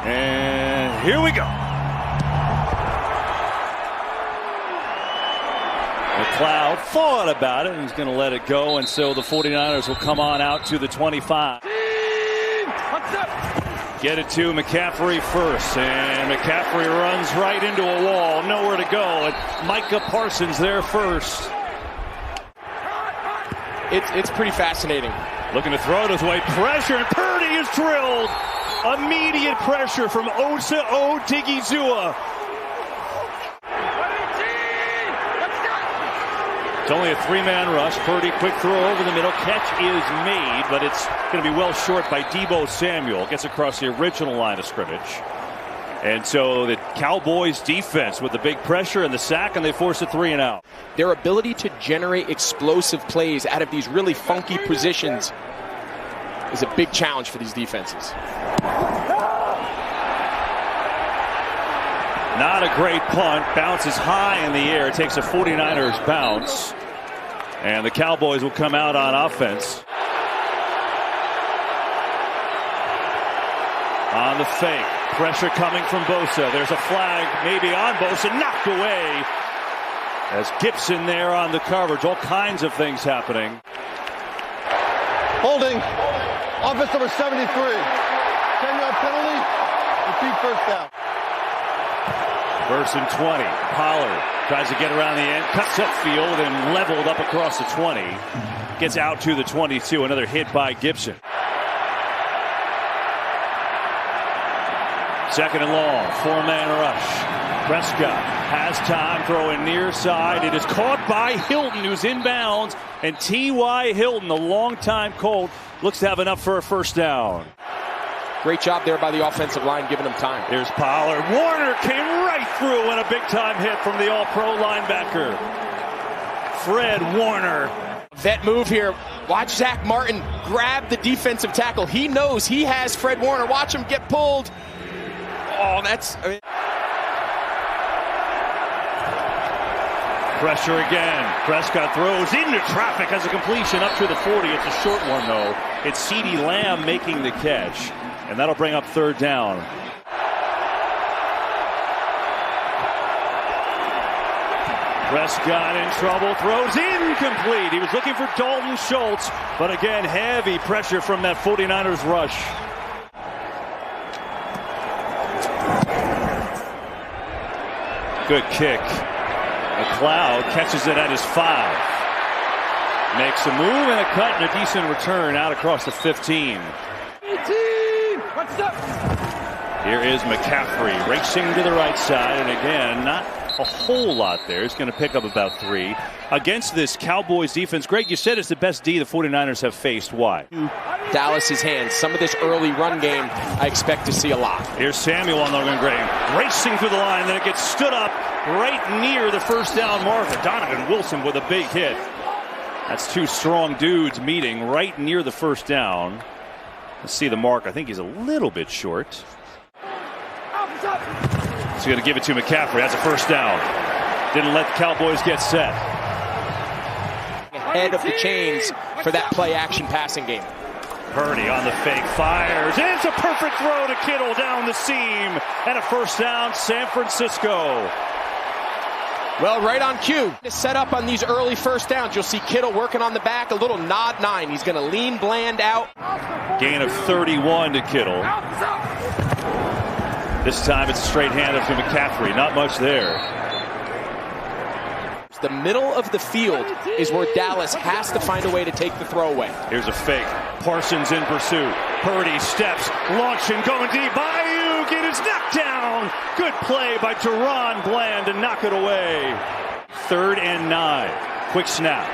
And here we go. McLeod thought about it and he's going to let it go, and so the 49ers will come on out to the 25. Get it to McCaffrey first, and McCaffrey runs right into a wall, nowhere to go, and Micah Parsons there first. It's pretty fascinating. Looking to throw it his way, pressure, and Purdy is drilled. Immediate pressure from Osa Odigizua. It's only a three-man rush. Purdy, quick throw over the middle. Catch is made, but it's going to be well short by Deebo Samuel. Gets across the original line of scrimmage. And so the Cowboys defense with the big pressure and the sack, and they force a 3-and-out. Their ability to generate explosive plays out of these really funky positions is a big challenge for these defenses. Not a great punt. Bounces high in the air. It takes a 49ers bounce. And the Cowboys will come out on offense. On the fake. Pressure coming from Bosa. There's a flag maybe on Bosa. Knocked away. As Gibson there on the coverage. All kinds of things happening. Holding. Offense number 73. 10-yard penalty. Repeat first down. First and 20. Pollard tries to get around the end. Cuts upfield and leveled up across the 20. Gets out to the 22. Another hit by Gibson. Second and long. Four-man rush. Prescott has time, throwing near side. It is caught by Hilton, who's inbounds. And T.Y. Hilton, the longtime Colt, looks to have enough for a first down. Great job there by the offensive line, giving them time. Here's Pollard. Warner came right through and a big-time hit from the all-pro linebacker. Fred Warner. Vet move here. Watch Zach Martin grab the defensive tackle. He knows he has Fred Warner. Watch him get pulled. Oh, that's... Pressure again. Prescott throws into traffic as a completion up to the 40. It's a short one, though. It's CeeDee Lamb making the catch. And that'll bring up third down. Prescott in trouble. Throws incomplete. He was looking for Dalton Schultz. But again, heavy pressure from that 49ers rush. Good kick. McLeod catches it at his 5. Makes a move and a cut and a decent return out across the 15. 18! What's up? Here is McCaffrey racing to the right side. And again, not a whole lot there. He's going to pick up about 3. Against this Cowboys defense, Greg, you said it's the best D the 49ers have faced. Why? Dallas's hands. Some of this early run game, I expect to see a lot. Here's Samuel on the green, racing through the line. Then it gets stood up right near the first down marker. Donovan Wilson with a big hit. That's two strong dudes meeting right near the first down. Let's see the mark. I think he's a little bit short. He's going to give it to McCaffrey. That's a first down. Didn't let the Cowboys get set. Ahead of the chains for that play-action passing game. Purdy on the fake, fires. It's a perfect throw to Kittle down the seam. And a first down, San Francisco. Well, right on cue. To set up on these early first downs, you'll see Kittle working on the back, a little nod 9. He's going to lean Bland out. Gain of 31 to Kittle. This time it's a straight handoff to McCaffrey. Not much there. The middle of the field is where Dallas has to find a way to take the throw away. Here's a fake. Parsons in pursuit. Purdy steps, launching, going deep. Bayou get his knocked down. Good play by Teron Bland to knock it away. 3rd and 9. Quick snap.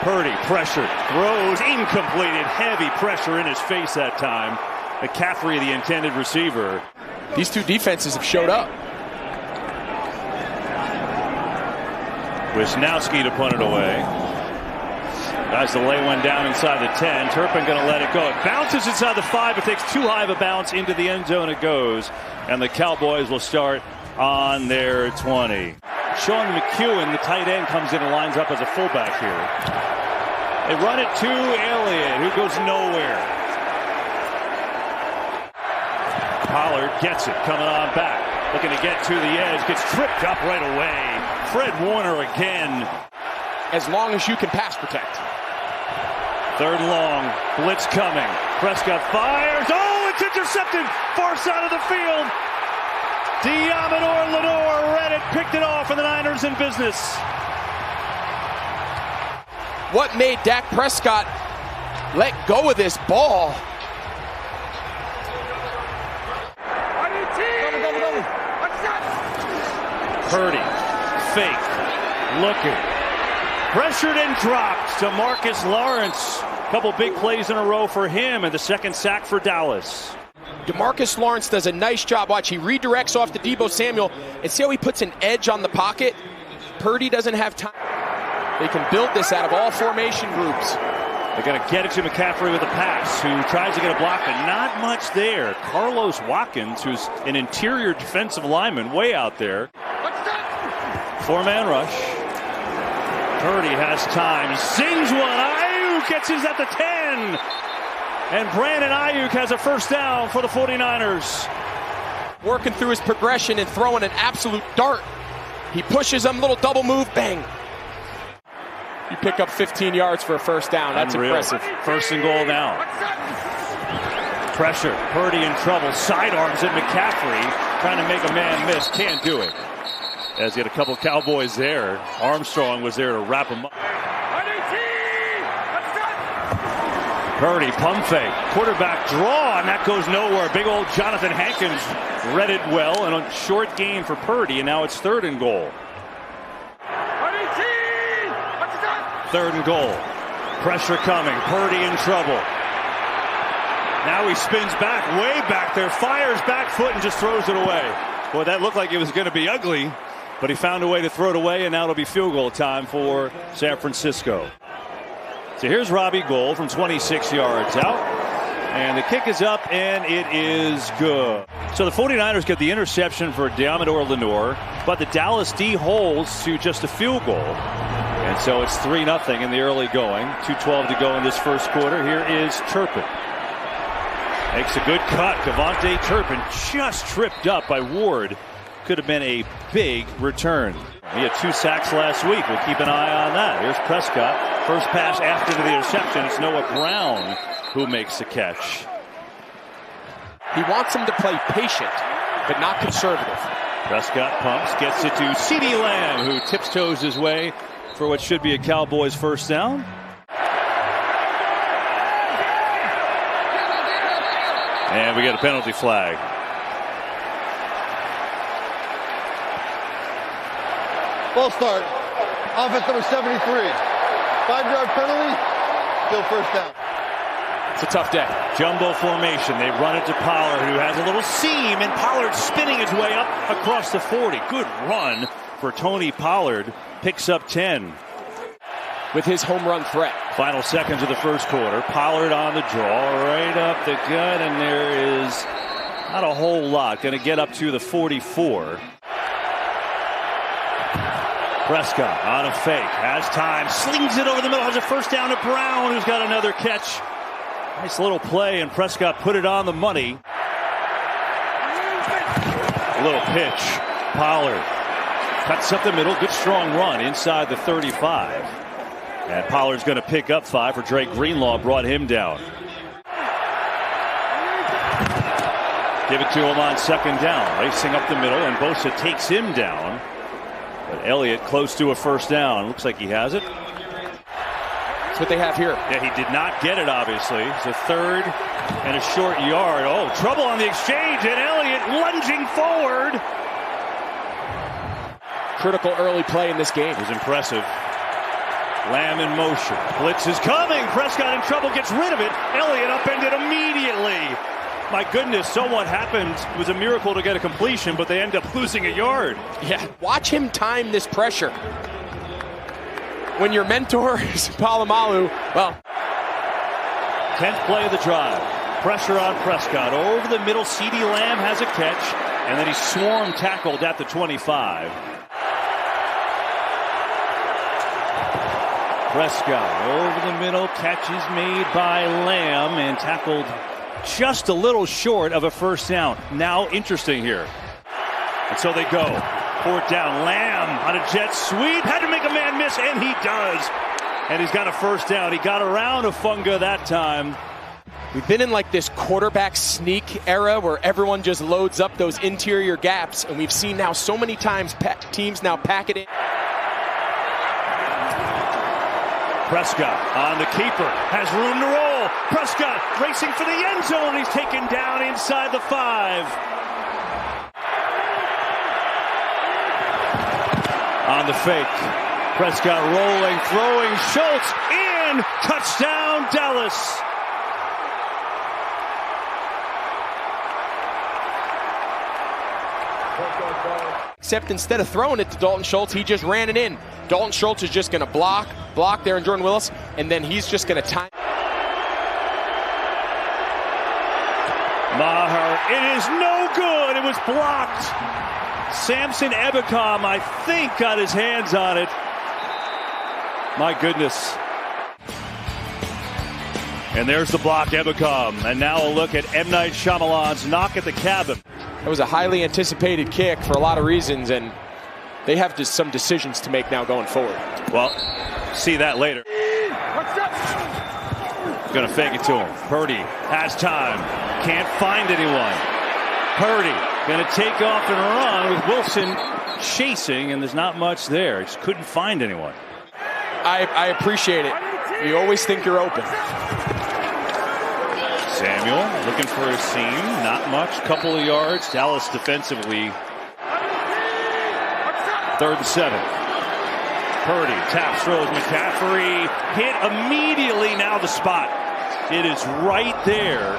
Purdy pressured, throws incompleted. Heavy pressure in his face that time. McCaffrey, the intended receiver. These two defenses have showed up. Wisnowski to punt it away. Tries to lay one down inside the 10. Turpin going to let it go. It bounces inside the 5. It takes too high of a bounce into the end zone. It goes. And the Cowboys will start on their 20. Sean McEwen, the tight end, comes in and lines up as a fullback here. They run it to Elliott, who goes nowhere. Pollard gets it, coming on back. Looking to get to the edge, gets tripped up right away. Fred Warner again. As long as you can pass protect. Third long, blitz coming. Prescott fires. Oh, it's intercepted. Far side of the field. Diamador Lenore read it, picked it off, and the Niners in business. What made Dak Prescott let go of this ball? Purdy, fake, looking. Pressured and dropped to Marcus Lawrence. Couple big plays in a row for him, and the second sack for Dallas. DeMarcus Lawrence does a nice job. Watch, he redirects off to Deebo Samuel, and see how he puts an edge on the pocket? Purdy doesn't have time. They can build this out of all formation groups. They're going to get it to McCaffrey with a pass, who tries to get a block, but not much there. Carlos Watkins, who's an interior defensive lineman, way out there. Four-man rush. Purdy has time, zings one. Ayuk gets his at the 10. And Brandon Ayuk has a first down for the 49ers. Working through his progression and throwing an absolute dart. He pushes him, little double move, bang. You pick up 15 yards for a first down. That's unreal. Impressive. First and goal now. Pressure. Purdy in trouble. Sidearms at McCaffrey. Trying to make a man miss. Can't do it. As he had a couple Cowboys there. Armstrong was there to wrap him up. Purdy, pump fake. Quarterback draw, and that goes nowhere. Big old Jonathan Hankins read it well, and a short gain for Purdy, and now it's third and goal. Third and goal. Pressure coming. Purdy in trouble. Now he spins back, way back there, fires back foot and just throws it away. Boy, that looked like it was going to be ugly, but he found a way to throw it away, and now it'll be field goal time for San Francisco. So here's Robbie Gould from 26 yards out. And the kick is up, and it is good. So the 49ers get the interception for Diamador Lenore, but the Dallas D holds to just a field goal. And so it's 3-0 in the early going. 2:12 to go in this first quarter. Here is Turpin. Makes a good cut. Devontae Turpin just tripped up by Ward. Could have been a big return. He had 2 sacks last week. We'll keep an eye on that. Here's Prescott. First pass after the interception. It's Noah Brown who makes the catch. He wants him to play patient, but not conservative. Prescott pumps, gets it to CeeDee Lamb, who tiptoes his way for what should be a Cowboys first down. And we get a penalty flag. Ball start. Offense number 73. 5-yard penalty. Still first down. It's a tough day. Jumbo formation. They run it to Pollard, who has a little seam, and Pollard spinning his way up across the 40. Good run for Tony Pollard. Picks up 10. With his home run threat. Final seconds of the first quarter. Pollard on the draw, right up the gut, and there is not a whole lot. Going to get up to the 44. Prescott on a fake, has time, slings it over the middle, has a first down to Brown, who's got another catch. Nice little play, and Prescott put it on the money. A little pitch. Pollard cuts up the middle, good strong run inside the 35. And Pollard's going to pick up 5 for Drake Greenlaw, brought him down. Give it to him on second down, racing up the middle, and Bosa takes him down. But Elliott close to a first down. Looks like he has it. That's what they have here. Yeah, he did not get it, obviously. It's a third and a short yard. Oh, trouble on the exchange, and Elliott lunging forward. Critical early play in this game. It was impressive. Lamb in motion. Blitz is coming. Prescott in trouble, gets rid of it. Elliott upended immediately. My goodness, so what happened? It was a miracle to get a completion, but they end up losing a yard. Yeah, watch him time this pressure. When your mentor is Palomalu, well. 10th play of the drive. Pressure on Prescott. Over the middle, CeeDee Lamb has a catch, and then he's swarm tackled at the 25. Prescott over the middle, catch is made by Lamb and tackled just a little short of a first down. Now interesting here. And so they go. 4th down. Lamb on a jet sweep. Had to make a man miss, and he does. And he's got a first down. He got around Afunga that time. We've been in like this quarterback sneak era where everyone just loads up those interior gaps, and we've seen now so many times teams now pack it in. Prescott on the keeper, has room to roll. Prescott racing for the end zone. He's taken down inside the 5. On the fake, Prescott rolling, throwing, Schultz in, touchdown Dallas. Except instead of throwing it to Dalton Schultz, he just ran it in. Dalton Schultz is just going to block there in Jordan Willis, and then he's just going to time. Maher, it is no good. It was blocked. Samson Ebukam, I think, got his hands on it. My goodness. And there's the block, Ebukam. And now a look at M. Night Shyamalan's Knock at the Cabin. It was a highly anticipated kick for a lot of reasons, and they have just some decisions to make now going forward. Well, see that later. Gonna fake it to him. Purdy has time. Can't find anyone. Purdy gonna take off and run with Wilson chasing, and there's not much there. Just couldn't find anyone. I appreciate it. You always think you're open. Samuel looking for a seam. Not much. Couple of yards. Dallas defensively. 3rd and 7. Purdy taps, throws. McCaffrey hit immediately. Now the spot. It is right there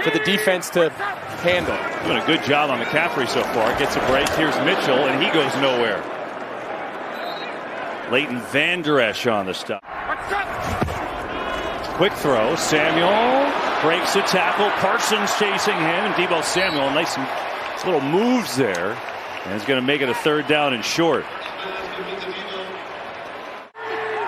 for the defense to handle. Doing a good job on McCaffrey so far. Gets a break. Here's Mitchell, and he goes nowhere. Leighton Van Der Esch on the stop. Quick throw. Samuel breaks a tackle. Parsons chasing him, and Deebo Samuel. Nice little moves there. And he's going to make it a 3rd down and short.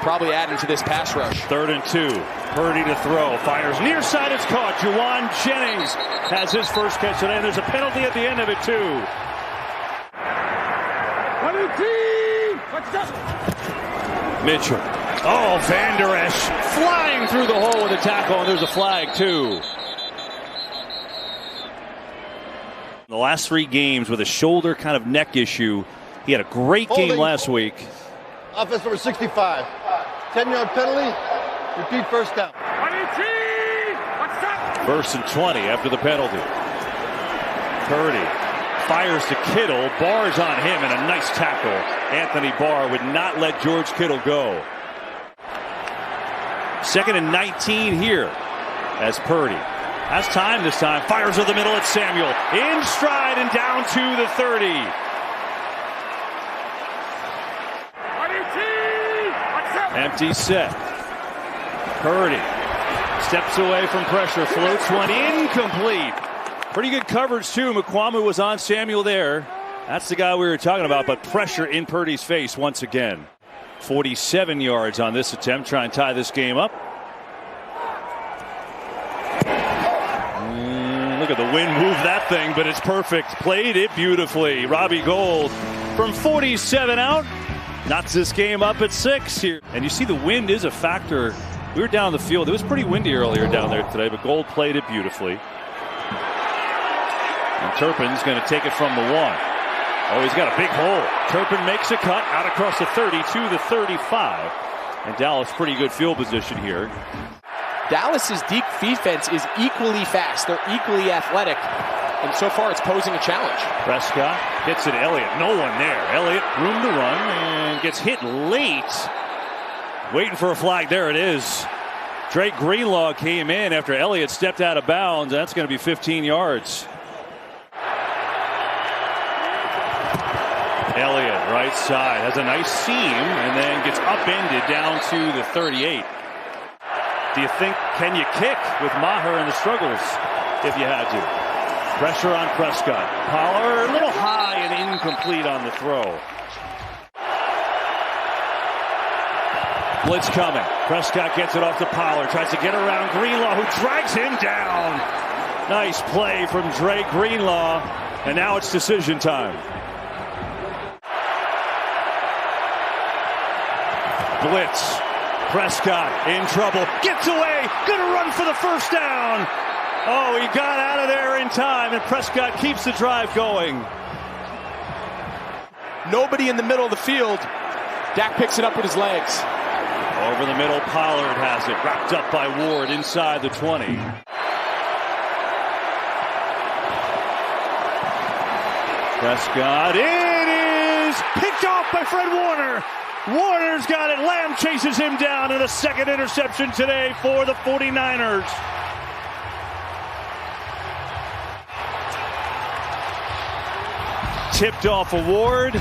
Probably adding to this pass rush. 3rd and 2. Purdy to throw. Fires near side. It's caught. Juwan Jennings has his first catch today. There's a penalty at the end of it, too. Mitchell. Oh, Van Der Esch flying through the hole with a tackle, and there's a flag, too. The last 3 games with a shoulder kind of neck issue. He had a great game last week. Offense number 65. 10-yard penalty. Repeat first down. 1st and 20 after the penalty. Purdy fires to Kittle. Barr's on him, and a nice tackle. Anthony Barr would not let George Kittle go. 2nd and 19 here as Purdy has time this time. Fires to the middle at Samuel. In stride and down to the 30. Empty set. Purdy steps away from pressure. Floats one incomplete. Pretty good coverage too. McQuamu was on Samuel there. That's the guy we were talking about, but pressure in Purdy's face once again. 47 yards on this attempt. Try and tie this game up. Look at the wind move that thing, but it's perfect. Played it beautifully. Robbie Gould from 47 out. Knots this game up at 6 here. And you see the wind is a factor. We were down the field. It was pretty windy earlier down there today, but Gould played it beautifully. And Turpin's going to take it from the 1. Oh, he's got a big hole. Turpin makes a cut out across the 30 to the 35. And Dallas pretty good field position here. Dallas's deep defense is equally fast. They're equally athletic. And so far it's posing a challenge. Prescott hits it. Elliott. No one there. Elliott room to run and gets hit late. Waiting for a flag. There it is. Drake Greenlaw came in after Elliott stepped out of bounds. That's going to be 15 yards. Elliott, right side, has a nice seam and then gets upended down to the 38. Do you think, can you kick with Maher and the struggles if you had to? Pressure on Prescott. Pollard a little high and incomplete on the throw. Blitz coming. Prescott gets it off to Pollard. Tries to get around Greenlaw, who drags him down. Nice play from Dre Greenlaw. And now it's decision time. Blitz. Prescott in trouble. Gets away. Gonna run for the first down. Oh, he got out of there in time, and Prescott keeps the drive going. Nobody in the middle of the field. Dak picks it up with his legs. Over the middle, Pollard has it. Wrapped up by Ward inside the 20. Prescott, it is picked off by Fred Warner. Warner's got it. Lamb chases him down, and a second interception today for the 49ers. Tipped off a Ward.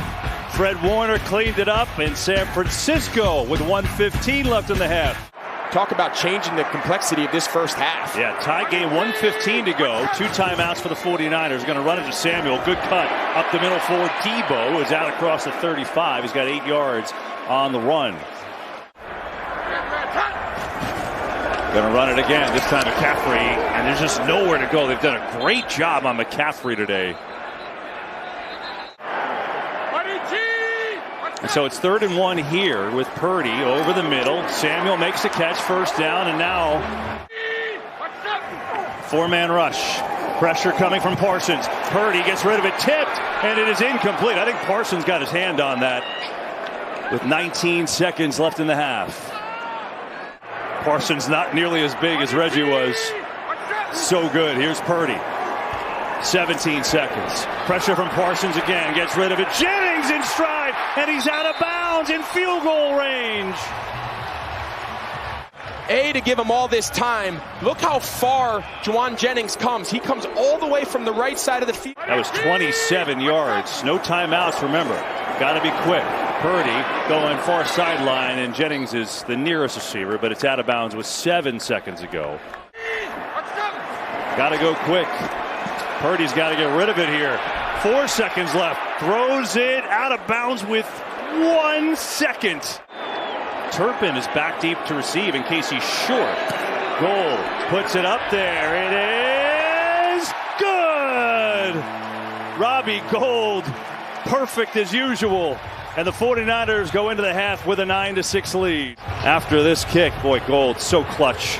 Fred Warner cleaned it up in San Francisco with 1:15 left in the half. Talk about changing the complexity of this first half. Yeah, tie game, 1:15 to go. 2 timeouts for the 49ers. Going to run it to Samuel. Good cut up the middle for Debo. Is out across the 35. He's got 8 yards on the run. Going to run it again. This time McCaffrey. And there's just nowhere to go. They've done a great job on McCaffrey today. And so it's 3rd and 1 here with Purdy over the middle. Samuel makes the catch, first down, and now 4-man rush. Pressure coming from Parsons. Purdy gets rid of it, tipped, and it is incomplete. I think Parsons got his hand on that with 19 seconds left in the half. Parsons not nearly as big as Reggie was. So good. Here's Purdy. 17 seconds. Pressure from Parsons again. Gets rid of it. Jennings in stride, and he's out of bounds in field goal range. To give him all this time. Look how far Juwan Jennings comes. He comes all the way from the right side of the field. That was 27 yards. No timeouts, remember. Got to be quick. Purdy going far sideline, and Jennings is the nearest receiver, but it's out of bounds with 7 seconds ago. Got to go quick. Purdy's got to get rid of it here. 4 seconds left. Throws it out of bounds with 1 second. Turpin is back deep to receive in case he's short. Gold puts it up there. It is good. Robbie Gold, perfect as usual. And the 49ers go into the half with a 9-6 lead. After this kick, boy, Gold so clutch.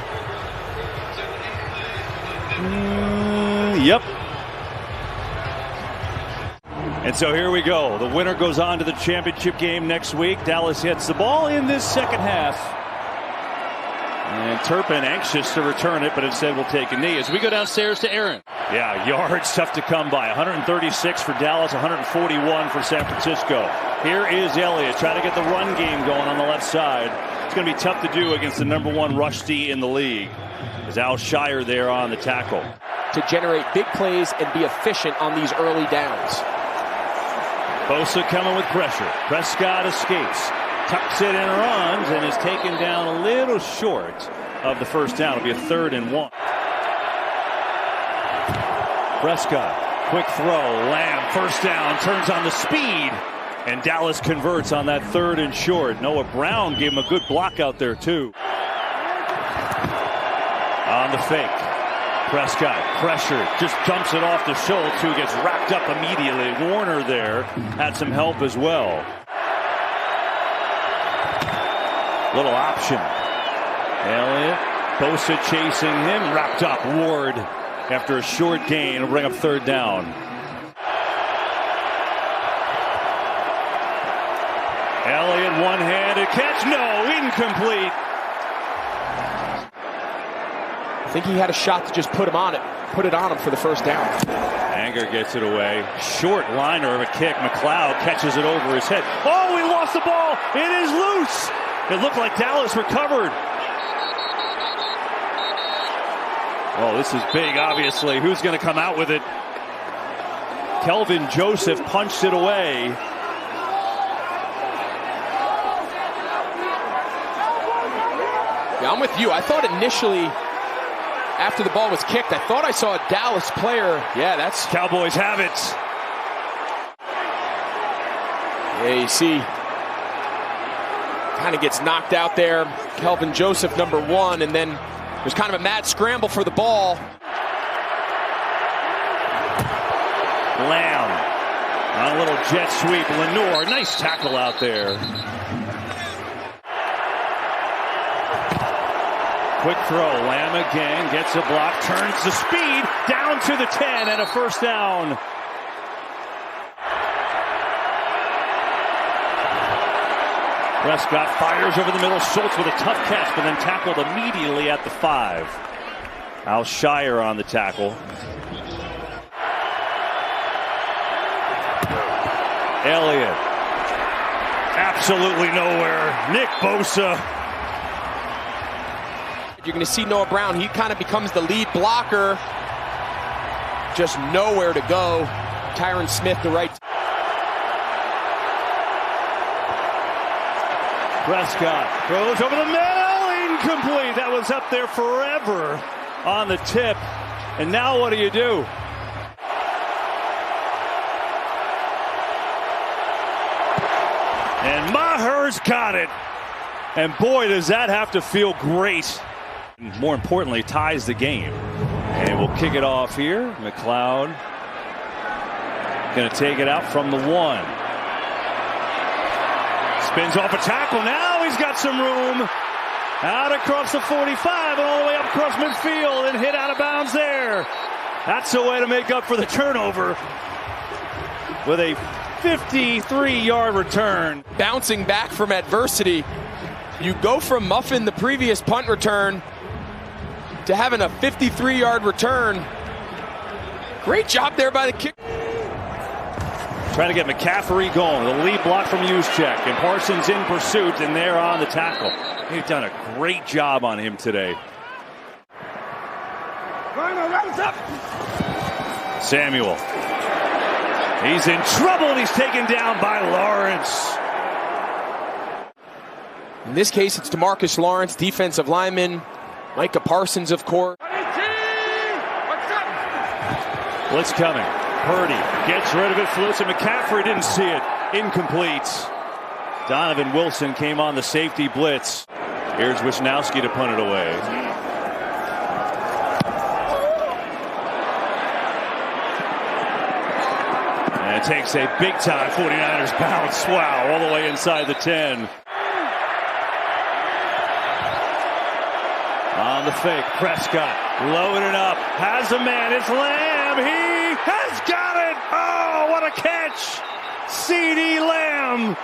Yep. And so here we go. The winner goes on to the championship game next week. Dallas hits the ball in this second half. And Turpin anxious to return it, but instead will take a knee as we go downstairs to Aaron. Yeah, yards tough to come by. 136 for Dallas, 141 for San Francisco. Here is Elliott trying to get the run game going on the left side. It's going to be tough to do against the #1 rush D in the league. Is Al Shire there on the tackle. To generate big plays and be efficient on these early downs. Bosa coming with pressure. Prescott escapes. Tucks it and runs and is taken down a little short of the first down. It'll be a 3rd and 1. Prescott, quick throw. Lamb, first down, turns on the speed. And Dallas converts on that 3rd and short. Noah Brown gave him a good block out there, too. On the fake. Prescott, pressure, just dumps it off to Schultz, who gets wrapped up immediately. Warner there had some help as well. Little option. Elliott, Bosa chasing him, wrapped up. Ward after a short gain will bring up 3rd down. Elliott, one-handed catch, no, incomplete. I think he had a shot to just put it on him for the first down. Anger gets it away. Short liner of a kick. McLeod catches it over his head. Oh, he lost the ball. It is loose. It looked like Dallas recovered. Oh, this is big, obviously. Who's going to come out with it? Kelvin Joseph punched it away. Yeah, I'm with you. I thought initially, after the ball was kicked, I thought I saw a Dallas player. Yeah, that's... Cowboys have it. Yeah, you see. Kind of gets knocked out there. Kelvin Joseph, number 1, and then there's kind of a mad scramble for the ball. Lamb on a little jet sweep. Lenore, nice tackle out there. Quick throw. Lamb again gets a block, turns the speed down to the 10 and a first down. Prescott fires over the middle. Schultz with a tough catch, but then tackled immediately at the 5. Al Shire on the tackle. Elliott. Absolutely nowhere. Nick Bosa. You're going to see Noah Brown. He kind of becomes the lead blocker. Just nowhere to go. Tyron Smith, the right. Prescott throws over the middle. Incomplete. That was up there forever on the tip. And now what do? And Maher's got it. And boy, does that have to feel great. More importantly, ties the game. And we'll kick it off here. McLeod going to take it out from the 1. Spins off a tackle. Now he's got some room. Out across the 45 and all the way up across midfield and hit out of bounds there. That's the way to make up for the turnover with a 53-yard return. Bouncing back from adversity. You go from muffing the previous punt return to having a 53-yard return. Great job there by the kick. Trying to get McCaffrey going. The lead block from Juszczyk. And Parsons in pursuit, and they're on the tackle. They've done a great job on him today. Samuel. He's in trouble, and he's taken down by Lawrence. In this case, it's DeMarcus Lawrence, defensive lineman. Micah Parsons, of course. Blitz coming. Purdy gets rid of it, floats, and McCaffrey didn't see it. Incomplete. Donovan Wilson came on the safety blitz. Here's Wisnowski to punt it away. And it takes a big-time 49ers bounce. Wow, all the way inside the 10. On the fake, Prescott loading up, has a man, it's Lamb, he has got it! Oh, what a catch! CeeDee Lamb!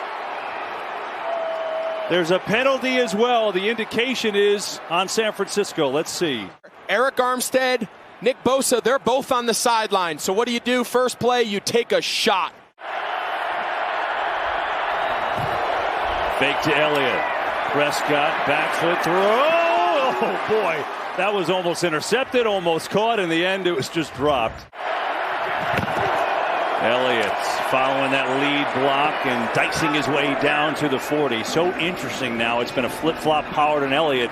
There's a penalty as well. The indication is on San Francisco. Let's see. Eric Armstead, Nick Bosa, they're both on the sideline. So what do? First play, you take a shot. Fake to Elliott. Prescott, back foot throw. Oh, boy. That was almost intercepted, almost caught. In the end, it was just dropped. Elliott following that lead block and dicing his way down to the 40. So interesting now. It's been a flip-flop Pollard and Elliott.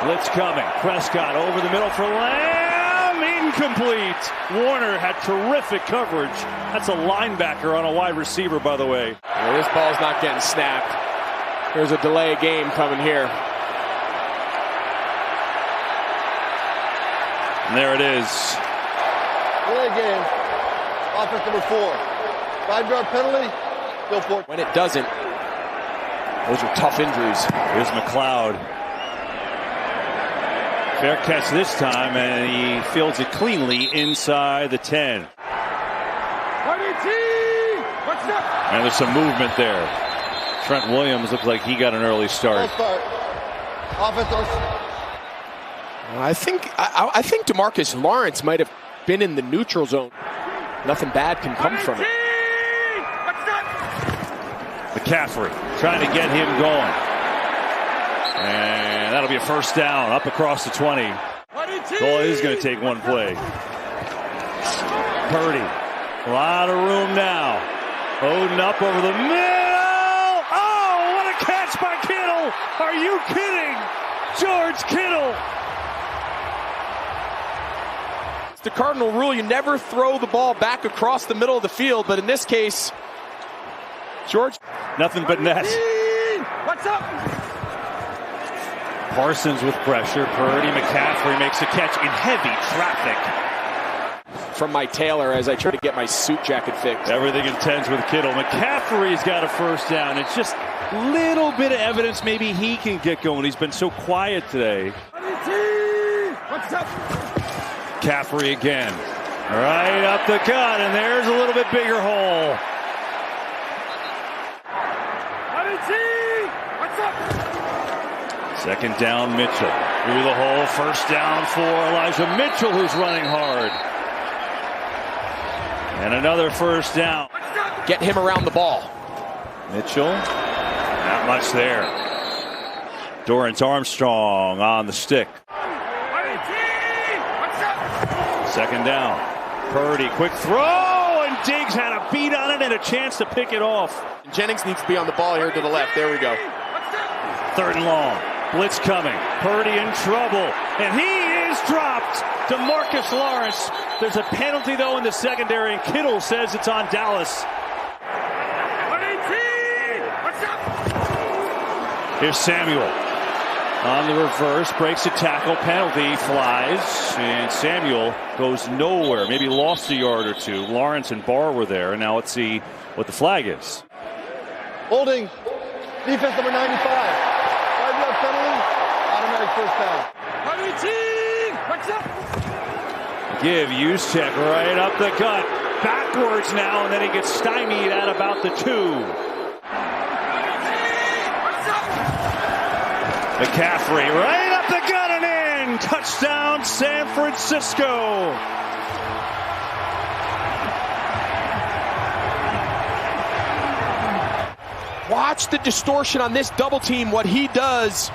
Blitz coming. Prescott over the middle for Lamb. Incomplete. Warner had terrific coverage. That's a linebacker on a wide receiver, by the way. Well, this ball's not getting snapped. There's a delay game coming here. And there it is. Delay game. Offense number 4. 5-yard penalty. Still 4. When it doesn't, those are tough injuries. Here's McLeod. Fair catch this time, and he fields it cleanly inside the 10. And there's some movement there. Trent Williams looks like he got an early start. I think DeMarcus Lawrence might have been in the neutral zone. Nothing bad can come from it. McCaffrey trying to get him going. And that'll be a first down up across the 20. Boy, is going to take one play. Purdy. A lot of room now. Odin up over the middle. Oh, what a catch by Kittle. Are you kidding? George Kittle. It's the cardinal rule. You never throw the ball back across the middle of the field. But in this case, George. Nothing but net. What's up? Parsons with pressure. Purdy, McCaffrey makes a catch in heavy traffic. From my tailor as I try to get my suit jacket fixed. Everything intends with Kittle. McCaffrey's got a first down. It's just a little bit of evidence maybe he can get going. He's been so quiet today. What's up? McCaffrey again. Right up the gut, and there's a little bit bigger hole. What's up? Second down, Mitchell. Through the hole, first down for Elijah Mitchell, who's running hard. And another first down. Get him around the ball. Mitchell, not much there. Dorrance Armstrong on the stick. Second down. Purdy, quick throw, and Diggs had a beat on it and a chance to pick it off. Jennings needs to be on the ball here to the left. There we go. Third and long. Blitz coming. Purdy in trouble. And he is dropped. DeMarcus Lawrence. There's a penalty, though, in the secondary, and Kittle says it's on Dallas. Here's Samuel. On the reverse, breaks a tackle, penalty, flies, and Samuel goes nowhere. Maybe lost a yard or two. Lawrence and Barr were there, and now let's see what the flag is. Holding. Defense number 95. 5-yard penalty. Automatic first down. What's up? Give Juszczyk right up the gut. Backwards now, and then he gets stymied at about the 2. McCaffrey right up the gut and in. Touchdown, San Francisco. Watch the distortion on this double team, what he does.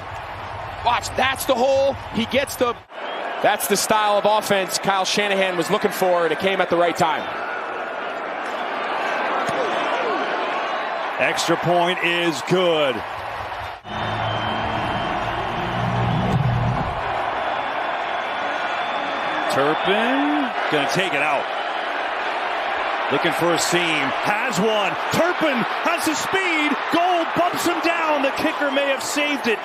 Watch, that's the hole. He gets the... That's the style of offense Kyle Shanahan was looking for, and it came at the right time. Extra point is good. Turpin going to take it out. Looking for a seam. Has one. Turpin has the speed. Gold bumps him down. The kicker may have saved it.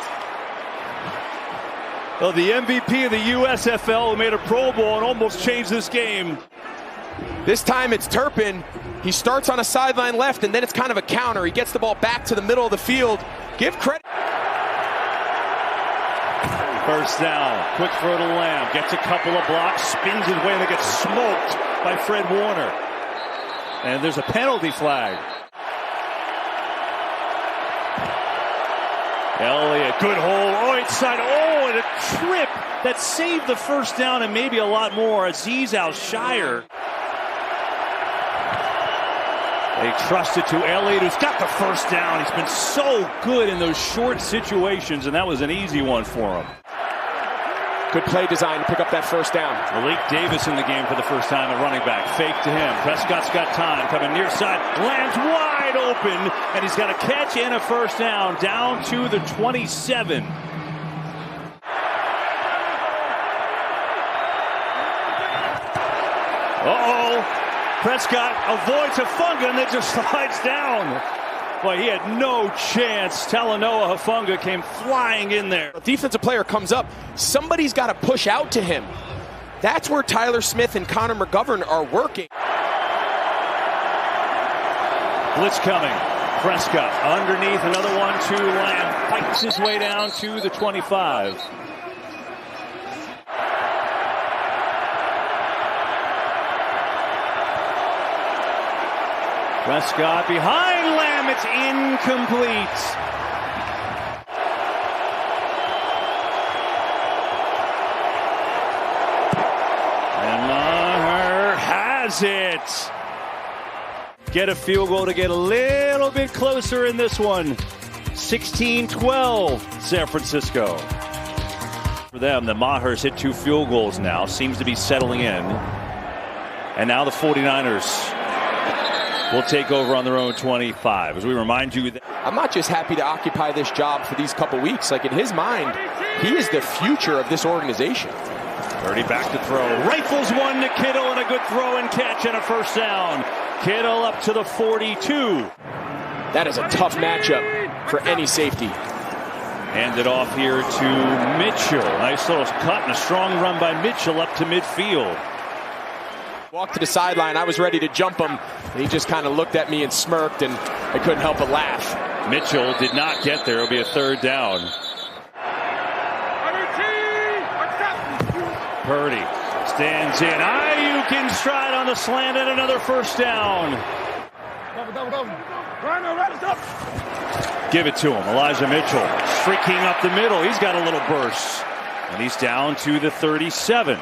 Well, the MVP of the USFL who made a Pro Bowl and almost changed this game. This time it's Turpin. He starts on a sideline left, and then it's kind of a counter. He gets the ball back to the middle of the field. Give credit. First down. Quick throw to Lamb. Gets a couple of blocks. Spins his way, and they get smoked by Fred Warner. And there's a penalty flag. Elliott, good hole, right side, oh, and a trip that saved the first down and maybe a lot more. Azeez Al-Shire. They trusted to Elliott, who's got the first down. He's been so good in those short situations, and that was an easy one for him. Good play design to pick up that first down. Malik Davis in the game for the first time, a running back. Fake to him. Prescott's got time. Coming near side. Lands wide open. And he's got a catch and a first down. Down to the 27. Uh-oh. Prescott avoids Hufanga and then just slides down. Boy, he had no chance. Talanoa Hufanga came flying in there. A defensive player comes up. Somebody's got to push out to him. That's where Tyler Smith and Connor McGovern are working. Blitz coming. Prescott underneath, another one to Lamb. Fights his way down to the 25. Prescott behind Lamb. It's incomplete. And Maher has it. Get a field goal to get a little bit closer in this one. 16-12, San Francisco. For them, the Maher's hit 2 field goals now. Seems to be settling in. And now the 49ers will take over on their own 25. As we remind you that I'm not just happy to occupy this job for these couple weeks. Like, in his mind, he is the future of this organization. Purdy back to throw. Rifles one to Kittle, and a good throw and catch and a first down. Kittle up to the 42. That is a tough matchup for any safety. Hand it off here to Mitchell. Nice little cut and a strong run by Mitchell up to midfield. Walked to the sideline. I was ready to jump him, and he just kind of looked at me and smirked, and I couldn't help but laugh. Mitchell did not get there. It'll be a third down. Purdy stands in. Ayuk in stride on the slant and another first down. Give it to him. Elijah Mitchell streaking up the middle. He's got a little burst. And he's down to the 37.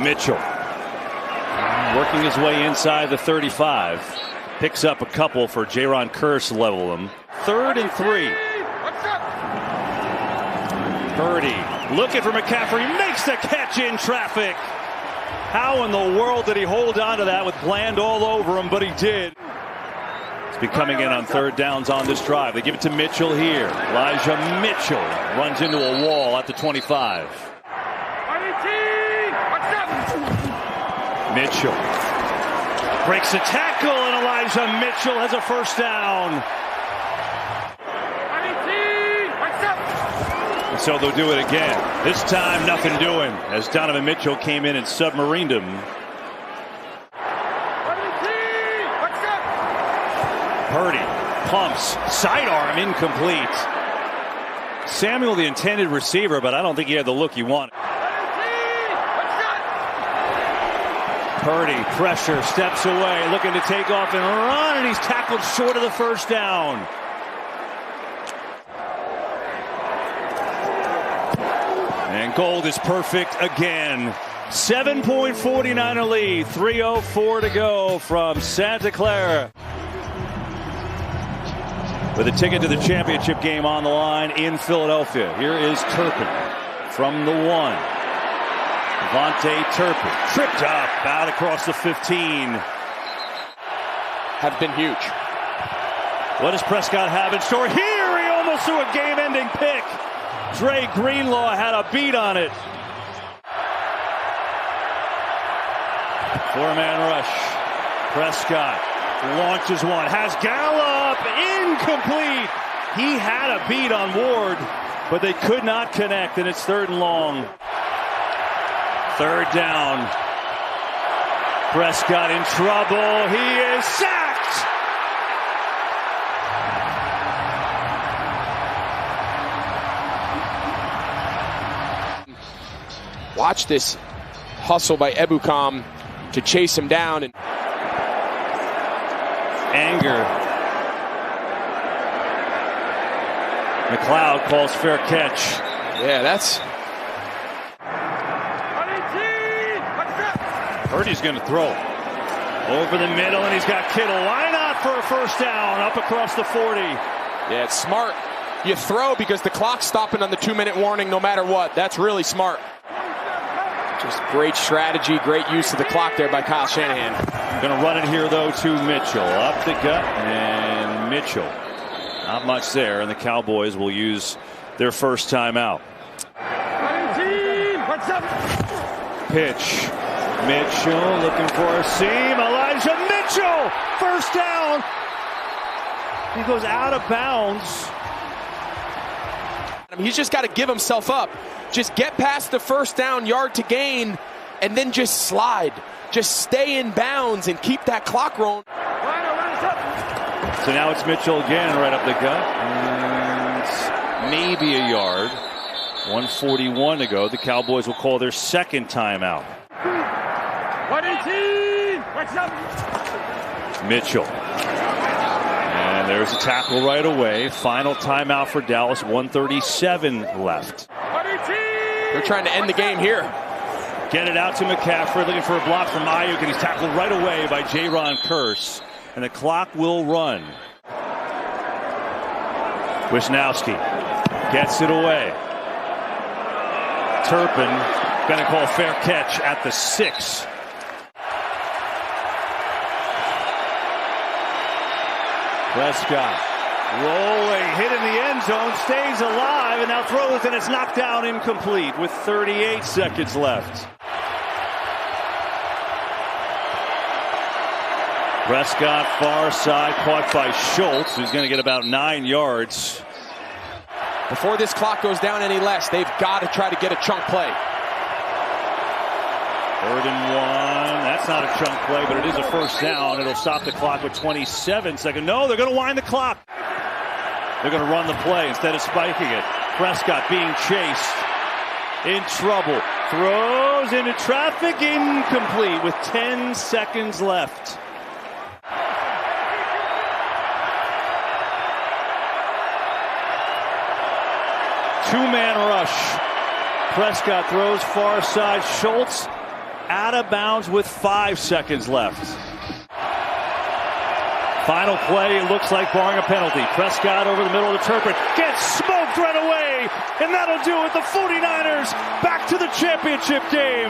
Mitchell working his way inside the 35. Picks up a couple for Jaron Kearse to level them. 3rd and 3. Purdy looking for McCaffrey. Makes the catch in traffic. How in the world did he hold on to that with Bland all over him? But he did. It's been coming in on 3rd downs on this drive. They give it to Mitchell here. Elijah Mitchell runs into a wall at the 25. Mitchell breaks a tackle, and Elijah Mitchell has a first down. And so they'll do it again. This time, nothing doing, as Donovan Mitchell came in and submarined him. Purdy pumps, sidearm incomplete. Samuel, the intended receiver, but I don't think he had the look he wanted. Purdy, pressure, steps away, looking to take off and run, and he's tackled short of the first down. And Gold is perfect again. 7.49er lead, 3:04 to go from Santa Clara. With a ticket to the championship game on the line in Philadelphia. Here is Turpin from the 1. Vontae Turpin tripped up out across the 15. Have been huge. What does Prescott have in store here? He almost threw a game-ending pick. Dre Greenlaw had a beat on it. 4-man rush. Prescott launches one. Has Gallup incomplete. He had a beat on Ward, but they could not connect, and it's 3rd and long. 3rd down. Prescott in trouble. He is sacked. Watch this hustle by Ebukam to chase him down. And anger. McLeod calls fair catch. Yeah, that's... Purdy's going to throw over the middle, and he's got Kittle. Why not for a first down up across the 40? Yeah, it's smart. You throw because the clock's stopping on the 2-minute warning no matter what. That's really smart. Just great strategy, great use of the clock there by Kyle Shanahan. Going to run it here, though, to Mitchell. Up the gut, and Mitchell. Not much there, and the Cowboys will use their first timeout. Pitch. Mitchell looking for a seam. Elijah Mitchell! First down! He goes out of bounds. He's just got to give himself up. Just get past the first down, yard to gain, and then just slide. Just stay in bounds and keep that clock rolling. So now it's Mitchell again right up the gut. And maybe a yard. 1:41 to go. The Cowboys will call their second timeout. Mitchell. And there's a tackle right away. Final timeout for Dallas. 1:37 left. They're trying to end the game here. Get it out to McCaffrey, looking for a block from Ayuk, and he's tackled right away by Jaron Kearse. And the clock will run. Wisnowski gets it away. Turpin going to call fair catch at the 6. Prescott rolling, hit in the end zone, stays alive, and now throws, and it's knocked down incomplete with 38 seconds left. Prescott far side, caught by Schultz, who's going to get about 9 yards. Before this clock goes down any less, they've got to try to get a chunk play. 3rd and 1. That's not a chunk play, but it is a first down. It'll stop the clock with 27 seconds. No, they're going to wind the clock. They're going to run the play instead of spiking it. Prescott being chased. In trouble. Throws into traffic. Incomplete with 10 seconds left. Two-man rush. Prescott throws far side. Schultz out of bounds with 5 seconds left. Final play, it looks like barring a penalty. Prescott over the middle of the turret. Gets smoked right away. And that'll do it. The 49ers back to the championship game.